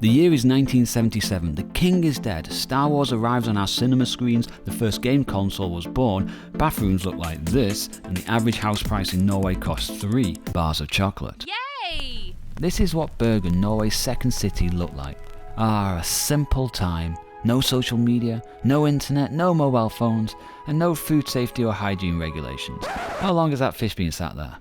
The year is 1977, the king is dead, Star Wars arrives on our cinema screens, the first game console was born, bathrooms look like this, and the average house price in Norway costs 3 bars of chocolate. Yay! This is what Bergen, Norway's second city, looked like. A simple time. No social media, no internet, no mobile phones, and no food safety or hygiene regulations. How long has that fish been sat there?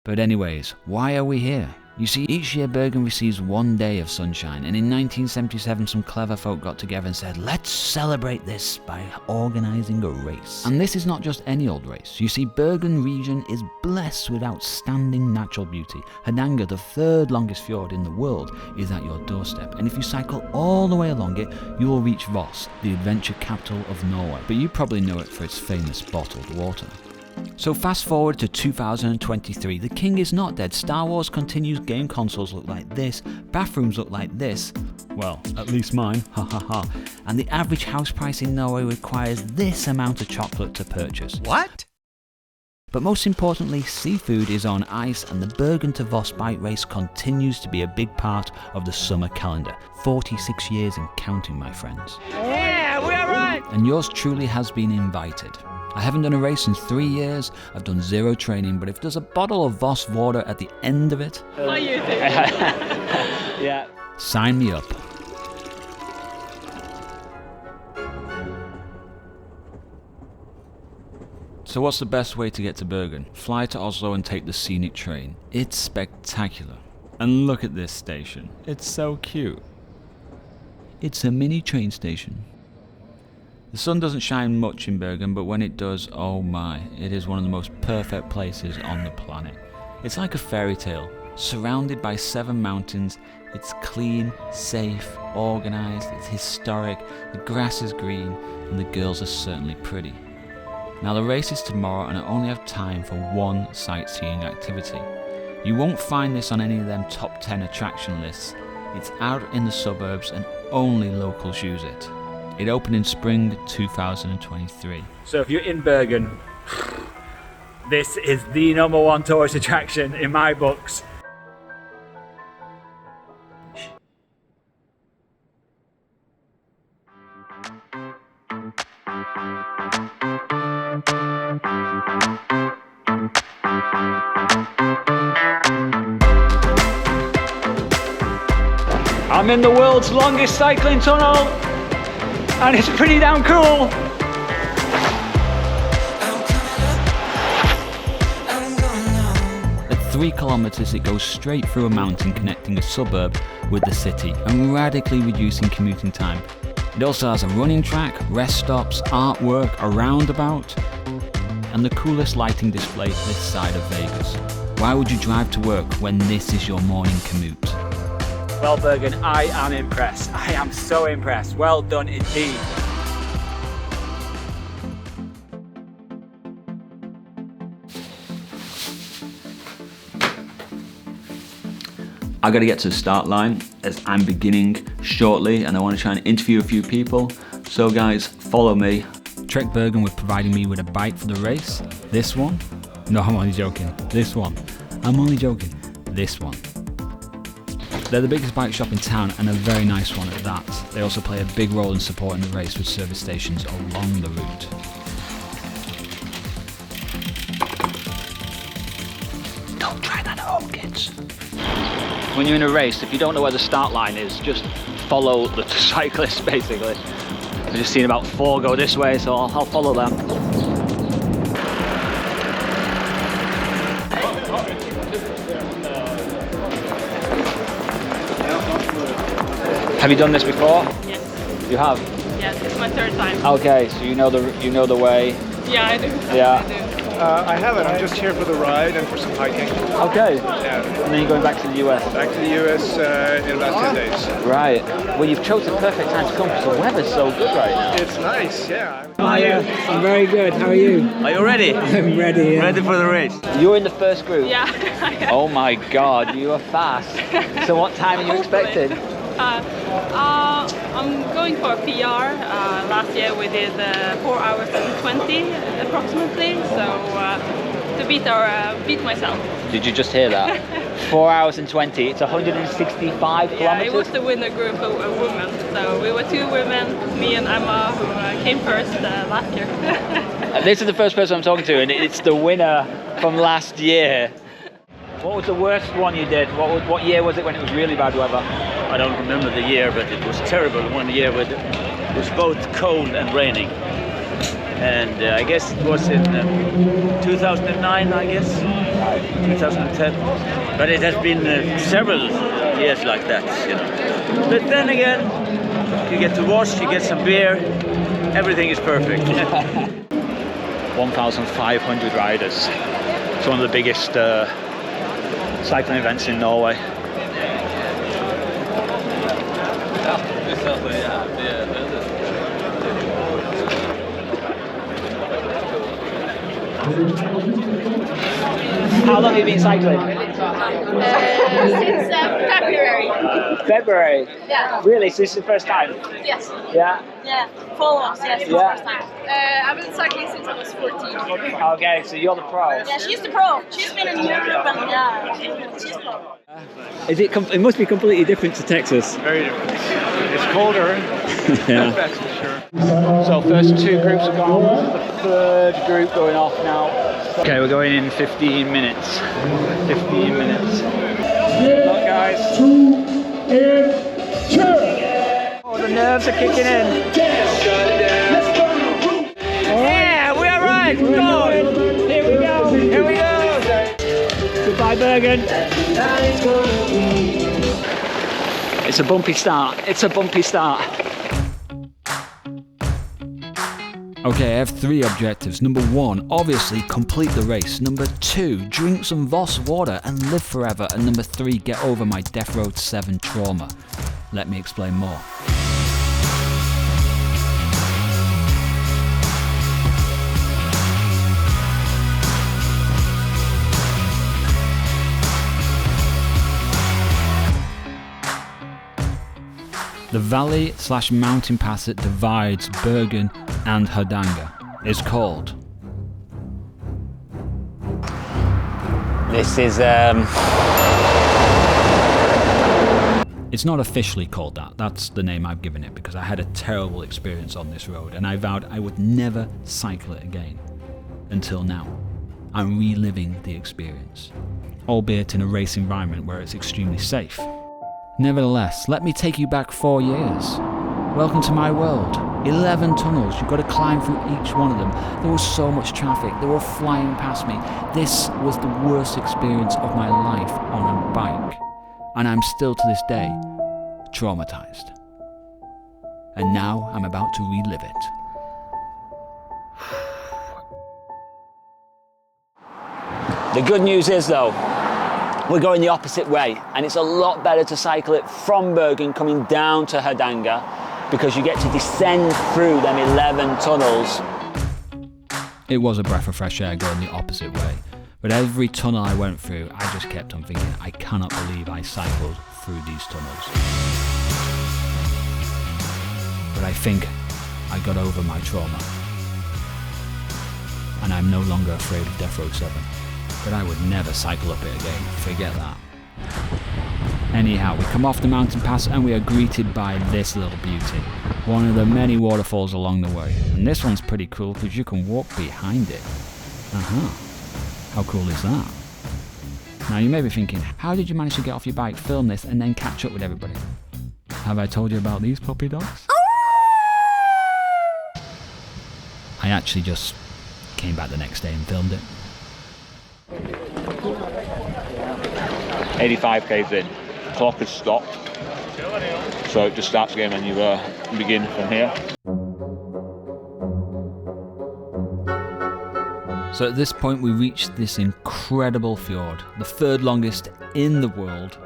But anyways, why are we here? You see, each year Bergen receives 1 day of sunshine, and in 1977 some clever folk got together and said, let's celebrate this by organising a race. And this is not just any old race. You see, Bergen region is blessed with outstanding natural beauty. Hardanger, the third longest fjord in the world, is at your doorstep, and if you cycle all the way along it, you will reach Voss, the adventure capital of Norway. But you probably know it for its famous bottled water. So fast forward to 2023, the king is not dead, Star Wars continues, game consoles look like this, bathrooms look like this, well, at least mine, ha ha ha, and the average house price in Norway requires this amount of chocolate to purchase. What? But most importantly, seafood is on ice and the Bergen to Voss bike race continues to be a big part of the summer calendar. 46 years and counting, my friends. Yeah, we are right! And yours truly has been invited. I haven't done a race in 3 years, I've done 0 training, but if there's a bottle of Voss water at the end of it, Yeah. sign me up. So what's the best way to get to Bergen? Fly to Oslo and take the scenic train. It's spectacular. And look at this station. It's so cute. It's a mini train station. The sun doesn't shine much in Bergen, but when it does, oh my, it is one of the most perfect places on the planet. It's like a fairy tale, surrounded by 7 mountains. It's clean, safe, organised, it's historic, the grass is green, and the girls are certainly pretty. Now the race is tomorrow and I only have time for 1 sightseeing activity. You won't find this on any of them top 10 attraction lists. It's out in the suburbs and only locals use it. It opened in spring 2023. So if you're in Bergen, this is the #1 tourist attraction in my books. I'm in the world's longest cycling tunnel, and it's pretty damn cool. At 3 kilometers it goes straight through a mountain connecting a suburb with the city and radically reducing commuting time. It also has a running track, rest stops, artwork, a roundabout, and the coolest lighting display this side of Vegas. Why would you drive to work when this is your morning commute? Well, Bergen, I am impressed. I am so impressed. Well done indeed. I gotta get to the start line as I'm beginning shortly and I want to try and interview a few people. So guys, follow me. Trek Bergen were providing me with a bike for the race. This one. No, I'm only joking. This one. I'm only joking. This one. They're the biggest bike shop in town and a very nice one at that. They also play a big role in supporting the race with service stations along the route. Don't try that at home, kids. When you're in a race, if you don't know where the start line is, just follow the cyclists basically. I've just seen about 4 go this way, so I'll follow them. Have you done this before? Yes. You have? Yes, it's my 3rd time. Okay, so you know the way. Yeah, I do. Yeah. I do. I haven't. I'm just here for the ride and for some hiking. Okay. Yeah. And then you're going back to the US? Back to the US in about 10 days. Right. Well, you've chosen the perfect time to come because the weather's so good right now. It's nice, yeah. How are you? I'm very good. How are you? Are you ready? I'm ready. Yeah. Ready for the race? You're in the first group? Yeah. Oh my God, you are fast. So what time are you expecting? I'm going for a PR. Last year we did 4 hours and 20 approximately, so to beat myself. Did you just hear that? 4 hours and 20. It's 165 Yeah, kilometers. it was the winner group of women. So we were 2 women, me and Emma, who came first last year. This is the first person I'm talking to, and it's the winner from last year. What was the worst one you did? What year was it when it was really bad weather? I don't remember the year, but it was terrible. One year it was both cold and raining. And I guess it was in 2009, I guess, 2010. But it has been several years like that, you know. But then again, you get to Voss, you get some beer, everything is perfect. 1,500 riders. It's one of the biggest cycling events in Norway. How long have you been cycling? Since February. February? Yeah. Really? So this is the first time? Yes. Yeah? Yeah. Full Voss, yes. It's Yeah. the first time. I've been cycling since I was 14. Okay, so you're the pro. Yeah, she's the pro. She's been in Europe and yeah, she's pro. It must be completely different to Texas. Very different. It's colder, Yeah. that's for sure. So first 2 groups have gone off. This is the 3rd group going off now. Okay, we're going in 15 minutes. 15 minutes. Good luck, guys. Oh, the nerves are kicking in. Yeah, we are right. Go. Here we go. Here we go. Goodbye, Bergen. It's a bumpy start. It's a bumpy start. Okay, I have 3 objectives. Number 1, obviously complete the race. Number 2, drink some Voss water and live forever. And number 3, get over my Death Road 7 trauma. Let me explain more. The valley/mountain pass that divides Bergen and Hardanger is called. This is It's not officially called that. That's the name I've given it because I had a terrible experience on this road and I vowed I would never cycle it again. Until now. I'm reliving the experience, albeit in a race environment where it's extremely safe. Nevertheless, let me take you back 4 years. Welcome to my world. 11 tunnels, you've got to climb through each one of them. There was so much traffic, they were flying past me. This was the worst experience of my life on a bike. And I'm still to this day traumatized. And now I'm about to relive it. The good news is though, we're going the opposite way and it's a lot better to cycle it from Bergen coming down to Hardanger because you get to descend through them 11 tunnels. It was a breath of fresh air going the opposite way, but every tunnel I went through, I just kept on thinking, I cannot believe I cycled through these tunnels. But I think I got over my trauma. And I'm no longer afraid of Death Road 7. But I would never cycle up it again, forget that. Anyhow, we come off the mountain pass and we are greeted by this little beauty. One of the many waterfalls along the way. And this one's pretty cool because you can walk behind it. How cool is that? Now you may be thinking, how did you manage to get off your bike, film this and then catch up with everybody? Have I told you about these puppy dogs? I actually just came back the next day and filmed it. 85 k's in, clock has stopped, so it just starts again when you begin from here. So at this point we reach this incredible fjord, the 3rd longest in the world,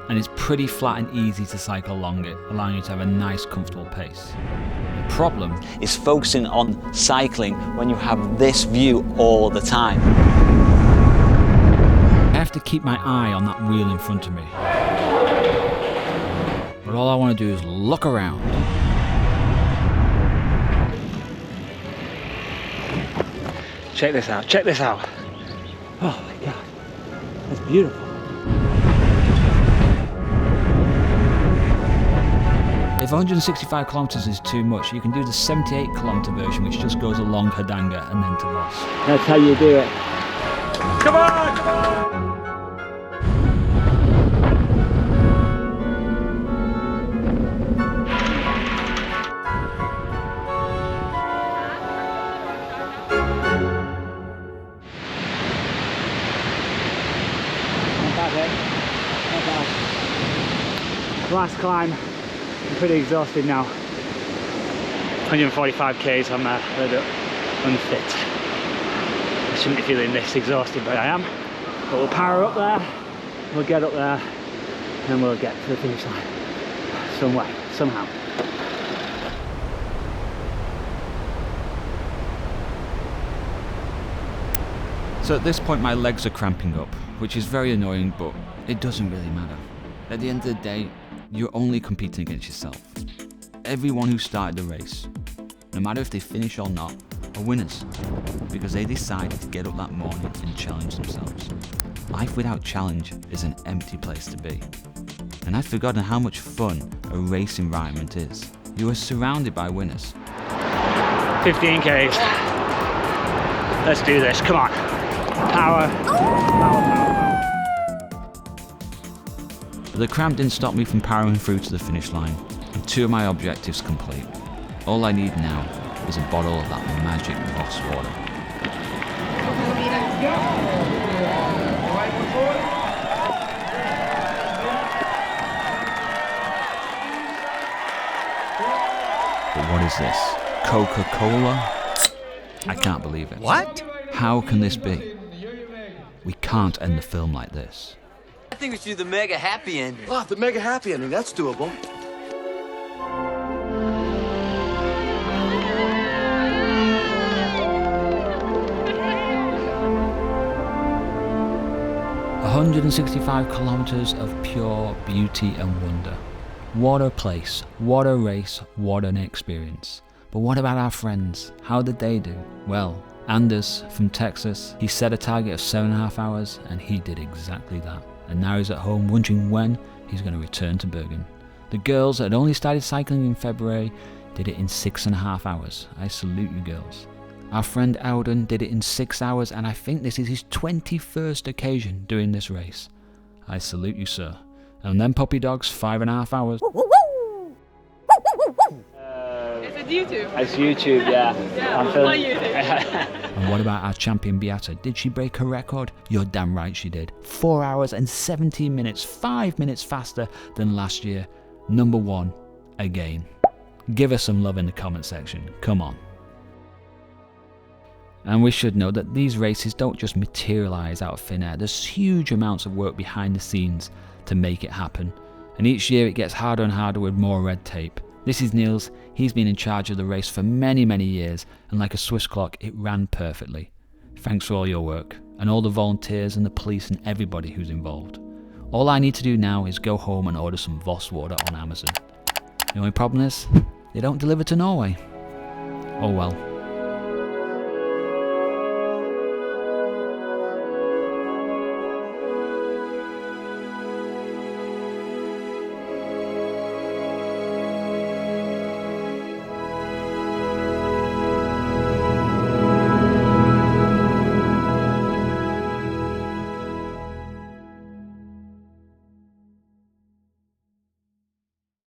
and it's pretty flat and easy to cycle along it, allowing you to have a nice comfortable pace. The problem Is focusing on cycling when you have this view all the time. I have to keep my eye on that wheel in front of me. But all I want to do is look around. Check this out, check this out. Oh my God, that's beautiful. If 165 kilometers is too much, you can do the 78 kilometer version, which just goes along Hardanger and then to Voss. That's how you do it. Come on! Come on! Last climb, I'm pretty exhausted now. 145 k's, I'm a little unfit. I shouldn't be feeling this exhausted, but I am. But we'll power up there, we'll get up there, and we'll get to the finish line. Some way, somehow. So at this point my legs are cramping up, which is very annoying, but it doesn't really matter. At the end of the day, you're only competing against yourself. Everyone who started the race, no matter if they finish or not, are winners, because they decided to get up that morning and challenge themselves. Life without challenge is an empty place to be. And I've forgotten how much fun a race environment is. You are surrounded by winners. 15 k's. Let's do this, come on. Power, power, power. The cramp didn't stop me from powering through to the finish line, and 2 of my objectives complete. All I need now is a bottle of that magic Voss water. But what is this? Coca-Cola? I can't believe it. What? How can this be? We can't end the film like this. I think we should do the mega happy ending. Oh, the mega happy ending, that's doable. "165 kilometers of pure beauty and wonder. What a place, what a race, what an experience. But what about our friends? How did they do? Well, Anders from Texas, he set a target of 7.5 hours and he did exactly that. And now he's at home wondering when he's going to return to Bergen. The girls that had only started cycling in February did it in 6.5 hours. I salute you girls. Our friend Alden did it in 6 hours, and I think this is his 21st occasion doing this race. I salute you, sir. And then puppy dogs, 5.5 hours. Is it YouTube? It's YouTube, yeah. Yeah, I'm my filming. YouTube. And what about our champion Beata? Did she break her record? You're damn right she did. 4 hours and 17 minutes, 5 minutes faster than last year. Number 1, again. Give us some love in the comment section, come on. And we should know that these races don't just materialise out of thin air. There's huge amounts of work behind the scenes to make it happen. And each year it gets harder and harder with more red tape. This is Niels. He's been in charge of the race for many, many years, and like a Swiss clock, it ran perfectly. Thanks for all your work, and all the volunteers and the police and everybody who's involved. All I need to do now is go home and order some Voss water on Amazon. The only problem is, they don't deliver to Norway. Oh well.